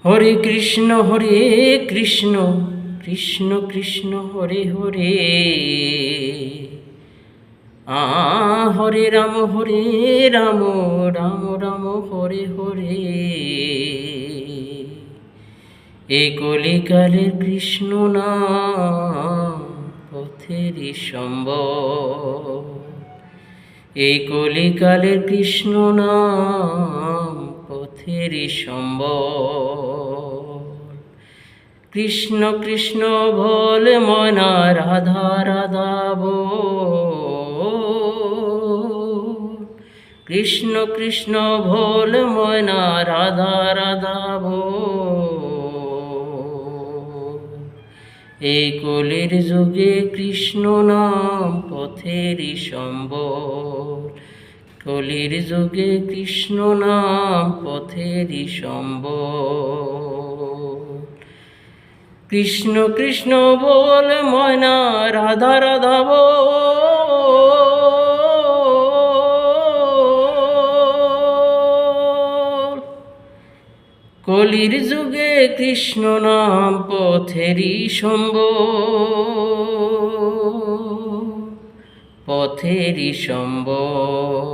হরে কৃষ্ণ কৃষ্ণ কৃষ্ণ হরে হরে, হরে রাম রাম রাম হরে হরে। এ কলিকালের কৃষ্ণ নাম পথেরই সম্বল, এই কলিকালের কৃষ্ণ নাম পথেরই সম্বল। কৃষ্ণ কৃষ্ণ বলে ময়না রাধা রাধা বল, কৃষ্ণ কৃষ্ণ বলে ময়না রাধা রাধা বল। এই কলির যুগে কৃষ্ণ নাম পথেরই সম্বল, কলির যুগে কৃষ্ণ নাম পথেরই সম্বল। কৃষ্ণ কৃষ্ণ বল ময়না রাধা রাধা বল, কলির যুগে কৃষ্ণ নাম পথেরই সম্বল, পথেরই সম্বল।